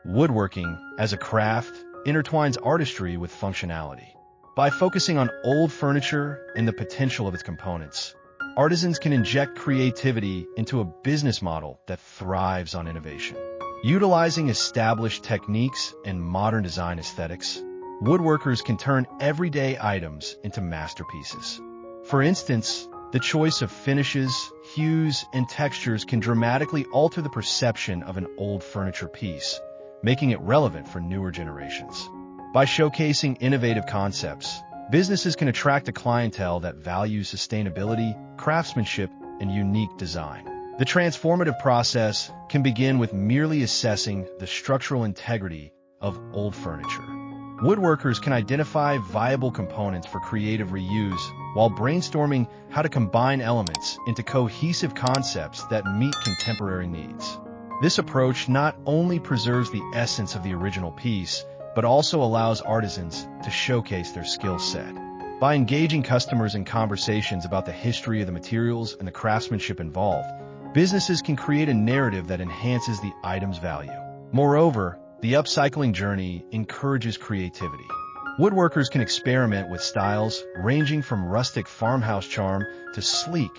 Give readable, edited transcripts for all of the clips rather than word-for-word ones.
Woodworking, as a craft, intertwines artistry with functionality. By focusing on old furniture and the potential of its components, artisans can inject creativity into a business model that thrives on innovation. Utilizing established techniques and modern design aesthetics, woodworkers can turn everyday items into masterpieces. For instance, the choice of finishes, hues, and textures can dramatically alter the perception of an old furniture piece, making it relevant for newer generations. By showcasing innovative concepts, businesses can attract a clientele that values sustainability, craftsmanship, and unique design. The transformative process can begin with merely assessing the structural integrity of old furniture. Woodworkers can identify viable components for creative reuse while brainstorming how to combine elements into cohesive concepts that meet contemporary needs. This approach not only preserves the essence of the original piece, but also allows artisans to showcase their skill set. By engaging customers in conversations about the history of the materials and the craftsmanship involved, businesses can create a narrative that enhances the item's value. Moreover, the upcycling journey encourages creativity. Woodworkers can experiment with styles ranging from rustic farmhouse charm to sleek,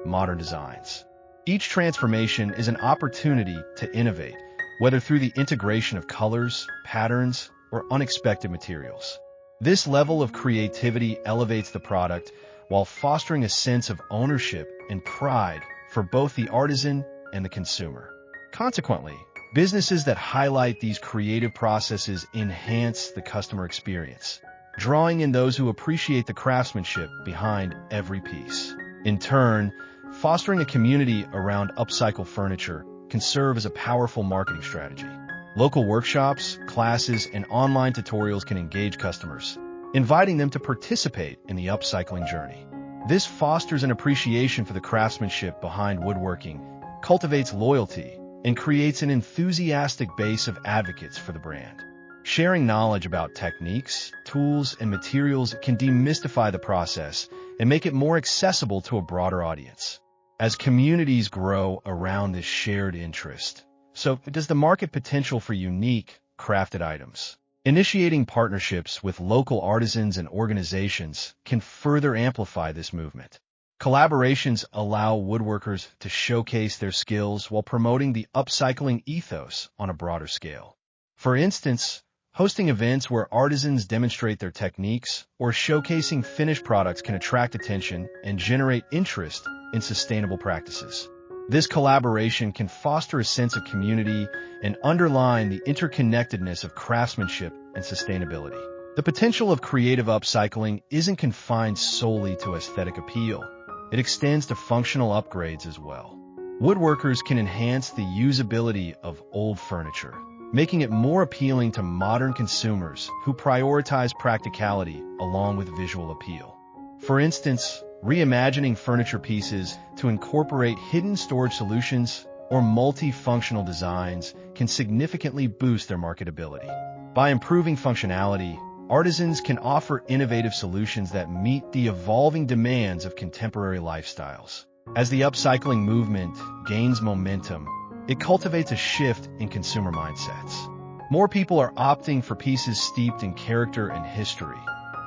modern designs. Each transformation is an opportunity to innovate, whether through the integration of colors, patterns, or unexpected materials. This level of creativity elevates the product while fostering a sense of ownership and pride for both the artisan and the consumer. Consequently, businesses that highlight these creative processes enhance the customer experience, drawing in those who appreciate the craftsmanship behind every piece. In turn, fostering a community around upcycled furniture can serve as a powerful marketing strategy. Local workshops, classes, and online tutorials can engage customers, inviting them to participate in the upcycling journey. This fosters an appreciation for the craftsmanship behind woodworking, cultivates loyalty, and creates an enthusiastic base of advocates for the brand. Sharing knowledge about techniques, tools, and materials can demystify the process and make it more accessible to a broader audience. As communities grow around this shared interest, so does the market potential for unique, crafted items. Initiating partnerships with local artisans and organizations can further amplify this movement. Collaborations allow woodworkers to showcase their skills while promoting the upcycling ethos on a broader scale. For instance, hosting events where artisans demonstrate their techniques or showcasing finished products can attract attention and generate interest in sustainable practices. This collaboration can foster a sense of community and underline the interconnectedness of craftsmanship and sustainability. The potential of creative upcycling isn't confined solely to aesthetic appeal. It extends to functional upgrades as well. Woodworkers can enhance the usability of old furniture, making it more appealing to modern consumers who prioritize practicality along with visual appeal. For instance, reimagining furniture pieces to incorporate hidden storage solutions or multifunctional designs can significantly boost their marketability. By improving functionality, artisans can offer innovative solutions that meet the evolving demands of contemporary lifestyles. As the upcycling movement gains momentum, it cultivates a shift in consumer mindsets. More people are opting for pieces steeped in character and history,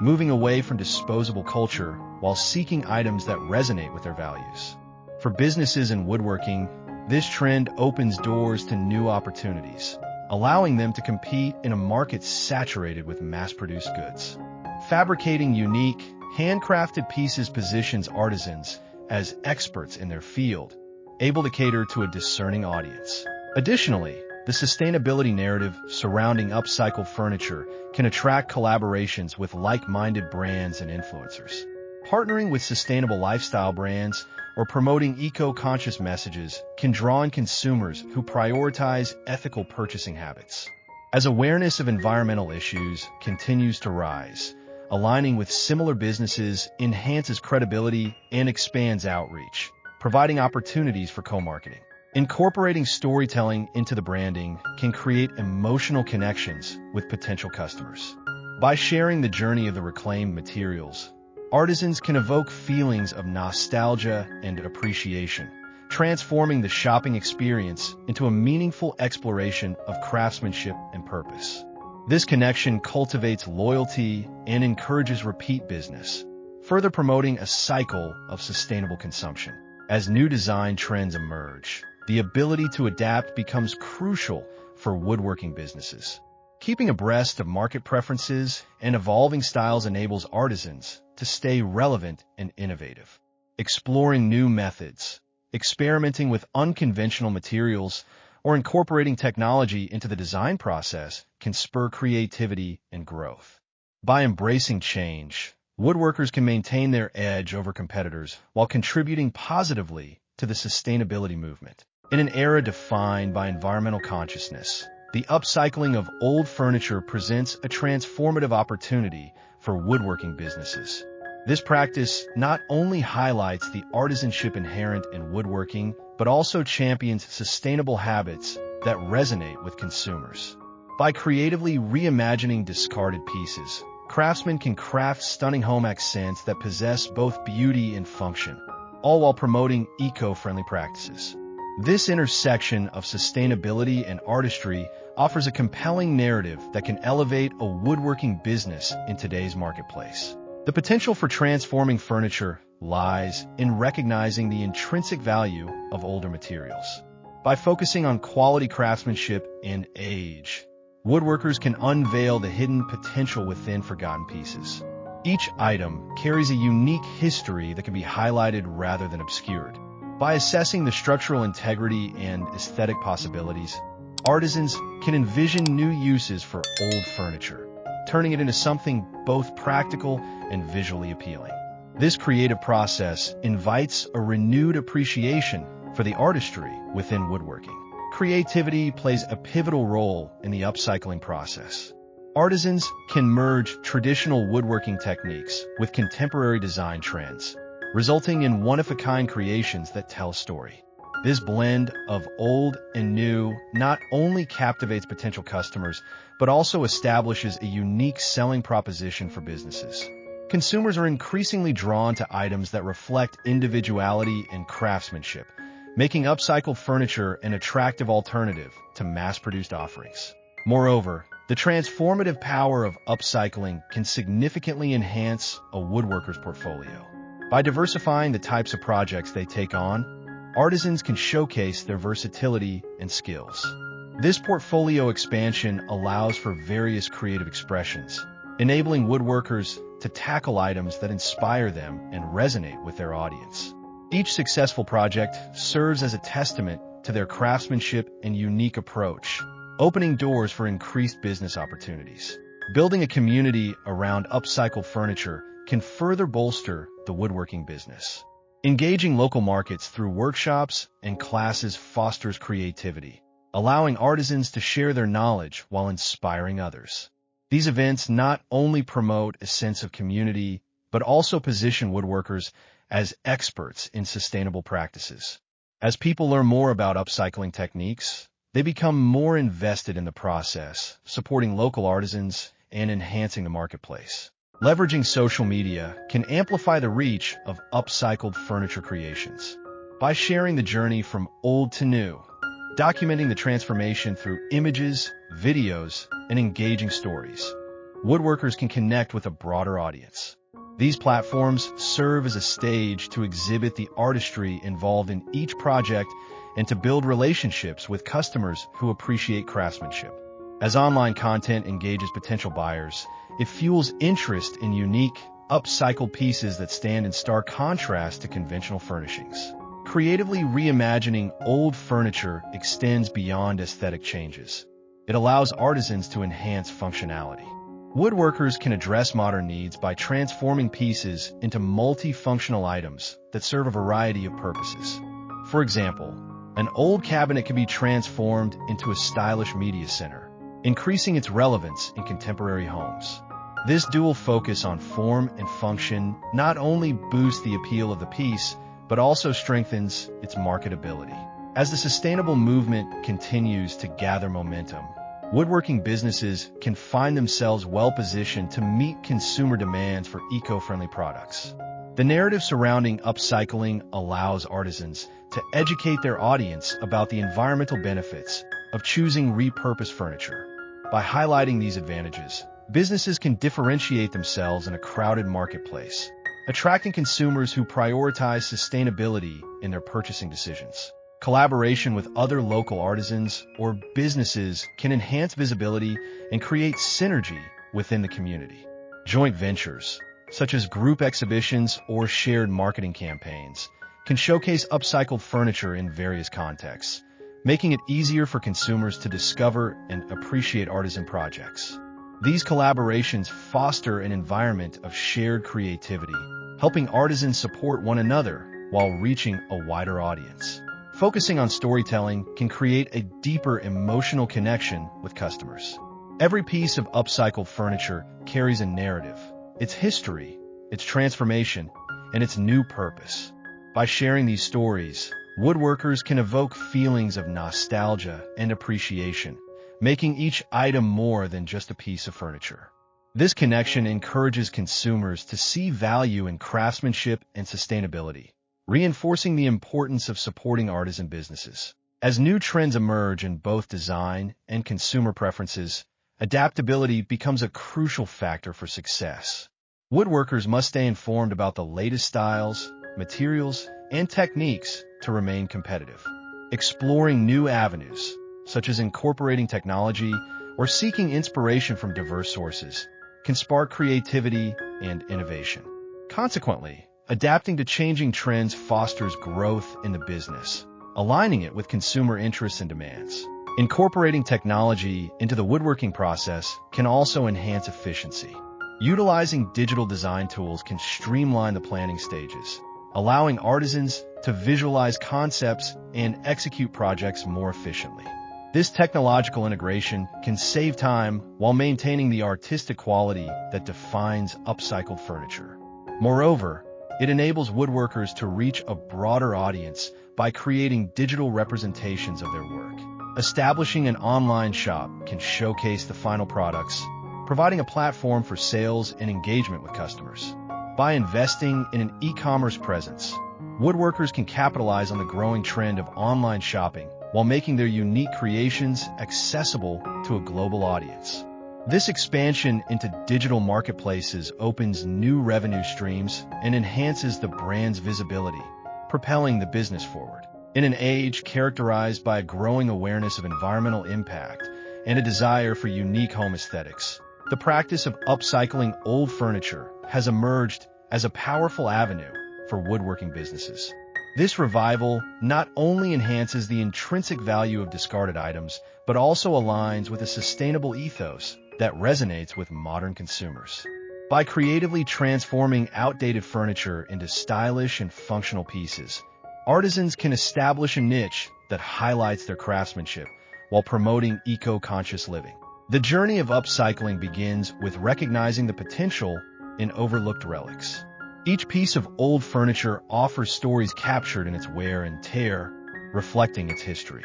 moving away from disposable culture while seeking items that resonate with their values. For businesses in woodworking, this trend opens doors to new opportunities, allowing them to compete in a market saturated with mass-produced goods. Fabricating unique, handcrafted pieces positions artisans as experts in their field, able to cater to a discerning audience. Additionally, the sustainability narrative surrounding upcycled furniture can attract collaborations with like-minded brands and influencers. Partnering with sustainable lifestyle brands or promoting eco-conscious messages can draw in consumers who prioritize ethical purchasing habits. As awareness of environmental issues continues to rise, aligning with similar businesses enhances credibility and expands outreach, providing opportunities for co-marketing. Incorporating storytelling into the branding can create emotional connections with potential customers. By sharing the journey of the reclaimed materials, artisans can evoke feelings of nostalgia and appreciation, transforming the shopping experience into a meaningful exploration of craftsmanship and purpose. This connection cultivates loyalty and encourages repeat business, further promoting a cycle of sustainable consumption. As new design trends emerge, the ability to adapt becomes crucial for woodworking businesses. Keeping abreast of market preferences and evolving styles enables artisans to stay relevant and innovative. Exploring new methods, experimenting with unconventional materials, or incorporating technology into the design process can spur creativity and growth. By embracing change, woodworkers can maintain their edge over competitors while contributing positively to the sustainability movement. In an era defined by environmental consciousness, the upcycling of old furniture presents a transformative opportunity for woodworking businesses. This practice not only highlights the artisanship inherent in woodworking, but also champions sustainable habits that resonate with consumers. By creatively reimagining discarded pieces, craftsmen can craft stunning home accents that possess both beauty and function, all while promoting eco-friendly practices. This intersection of sustainability and artistry offers a compelling narrative that can elevate a woodworking business in today's marketplace. The potential for transforming furniture lies in recognizing the intrinsic value of older materials. By focusing on quality craftsmanship and age, woodworkers can unveil the hidden potential within forgotten pieces. Each item carries a unique history that can be highlighted rather than obscured. By assessing the structural integrity and aesthetic possibilities, artisans can envision new uses for old furniture, turning it into something both practical and visually appealing. This creative process invites a renewed appreciation for the artistry within woodworking. Creativity plays a pivotal role in the upcycling process. Artisans can merge traditional woodworking techniques with contemporary design trends, resulting in one-of-a-kind creations that tell a story. This blend of old and new not only captivates potential customers, but also establishes a unique selling proposition for businesses. Consumers are increasingly drawn to items that reflect individuality and craftsmanship, making upcycled furniture an attractive alternative to mass-produced offerings. Moreover, the transformative power of upcycling can significantly enhance a woodworker's portfolio. By diversifying the types of projects they take on, artisans can showcase their versatility and skills. This portfolio expansion allows for various creative expressions, enabling woodworkers to tackle items that inspire them and resonate with their audience. Each successful project serves as a testament to their craftsmanship and unique approach, opening doors for increased business opportunities. Building a community around upcycled furniture can further bolster the woodworking business. Engaging local markets through workshops and classes fosters creativity, allowing artisans to share their knowledge while inspiring others. These events not only promote a sense of community, but also position woodworkers as experts in sustainable practices. As people learn more about upcycling techniques, they become more invested in the process, supporting local artisans and enhancing the marketplace. Leveraging social media can amplify the reach of upcycled furniture creations. By sharing the journey from old to new, documenting the transformation through images, videos, and engaging stories, woodworkers can connect with a broader audience. These platforms serve as a stage to exhibit the artistry involved in each project and to build relationships with customers who appreciate craftsmanship. As online content engages potential buyers, it fuels interest in unique, upcycled pieces that stand in stark contrast to conventional furnishings. Creatively reimagining old furniture extends beyond aesthetic changes. It allows artisans to enhance functionality. Woodworkers can address modern needs by transforming pieces into multifunctional items that serve a variety of purposes. For example, an old cabinet can be transformed into a stylish media center, increasing its relevance in contemporary homes. This dual focus on form and function not only boosts the appeal of the piece, but also strengthens its marketability. As the sustainable movement continues to gather momentum, woodworking businesses can find themselves well-positioned to meet consumer demands for eco-friendly products. The narrative surrounding upcycling allows artisans to educate their audience about the environmental benefits of choosing repurposed furniture. By highlighting these advantages, businesses can differentiate themselves in a crowded marketplace, attracting consumers who prioritize sustainability in their purchasing decisions. Collaboration with other local artisans or businesses can enhance visibility and create synergy within the community. Joint ventures, such as group exhibitions or shared marketing campaigns, can showcase upcycled furniture in various contexts, making it easier for consumers to discover and appreciate artisan projects. These collaborations foster an environment of shared creativity, helping artisans support one another while reaching a wider audience. Focusing on storytelling can create a deeper emotional connection with customers. Every piece of upcycled furniture carries a narrative, its history, its transformation, and its new purpose. By sharing these stories, woodworkers can evoke feelings of nostalgia and appreciation, making each item more than just a piece of furniture. This connection encourages consumers to see value in craftsmanship and sustainability, reinforcing the importance of supporting artisan businesses. As new trends emerge in both design and consumer preferences, adaptability becomes a crucial factor for success. Woodworkers must stay informed about the latest styles, materials, and techniques to remain competitive. Exploring new avenues, such as incorporating technology or seeking inspiration from diverse sources, can spark creativity and innovation. Consequently, adapting to changing trends fosters growth in the business, aligning it with consumer interests and demands. Incorporating technology into the woodworking process can also enhance efficiency. Utilizing digital design tools can streamline the planning stages, allowing artisans to visualize concepts and execute projects more efficiently. This technological integration can save time while maintaining the artistic quality that defines upcycled furniture. Moreover, it enables woodworkers to reach a broader audience by creating digital representations of their work. Establishing an online shop can showcase the final products, providing a platform for sales and engagement with customers. By investing in an e-commerce presence, woodworkers can capitalize on the growing trend of online shopping while making their unique creations accessible to a global audience. This expansion into digital marketplaces opens new revenue streams and enhances the brand's visibility, propelling the business forward. In an age characterized by a growing awareness of environmental impact and a desire for unique home aesthetics, the practice of upcycling old furniture has emerged as a powerful avenue for woodworking businesses. This revival not only enhances the intrinsic value of discarded items, but also aligns with a sustainable ethos that resonates with modern consumers. By creatively transforming outdated furniture into stylish and functional pieces, artisans can establish a niche that highlights their craftsmanship while promoting eco-conscious living. The journey of upcycling begins with recognizing the potential in overlooked relics. Each piece of old furniture offers stories captured in its wear and tear, reflecting its history.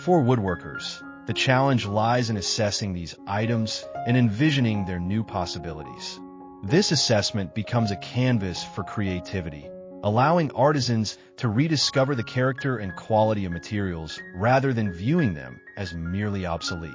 For woodworkers, the challenge lies in assessing these items and envisioning their new possibilities. This assessment becomes a canvas for creativity, allowing artisans to rediscover the character and quality of materials rather than viewing them as merely obsolete.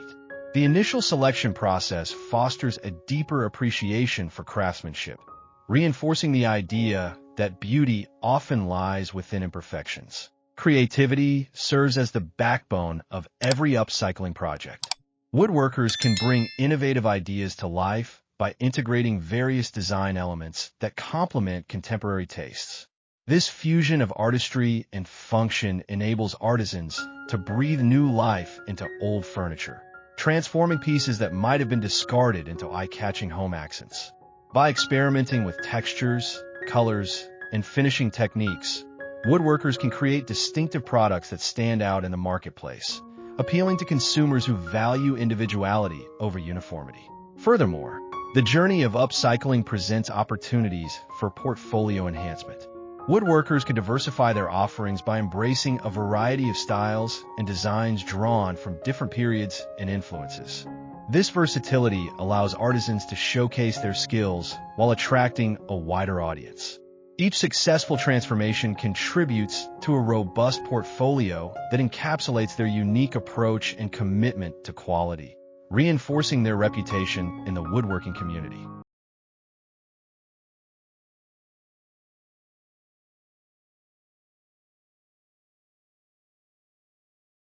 The initial selection process fosters a deeper appreciation for craftsmanship, reinforcing the idea that beauty often lies within imperfections. Creativity serves as the backbone of every upcycling project. Woodworkers can bring innovative ideas to life by integrating various design elements that complement contemporary tastes. This fusion of artistry and function enables artisans to breathe new life into old furniture, transforming pieces that might have been discarded into eye-catching home accents. By experimenting with textures, colors, and finishing techniques, woodworkers can create distinctive products that stand out in the marketplace, appealing to consumers who value individuality over uniformity. Furthermore, the journey of upcycling presents opportunities for portfolio enhancement. Woodworkers can diversify their offerings by embracing a variety of styles and designs drawn from different periods and influences. This versatility allows artisans to showcase their skills while attracting a wider audience. Each successful transformation contributes to a robust portfolio that encapsulates their unique approach and commitment to quality, reinforcing their reputation in the woodworking community.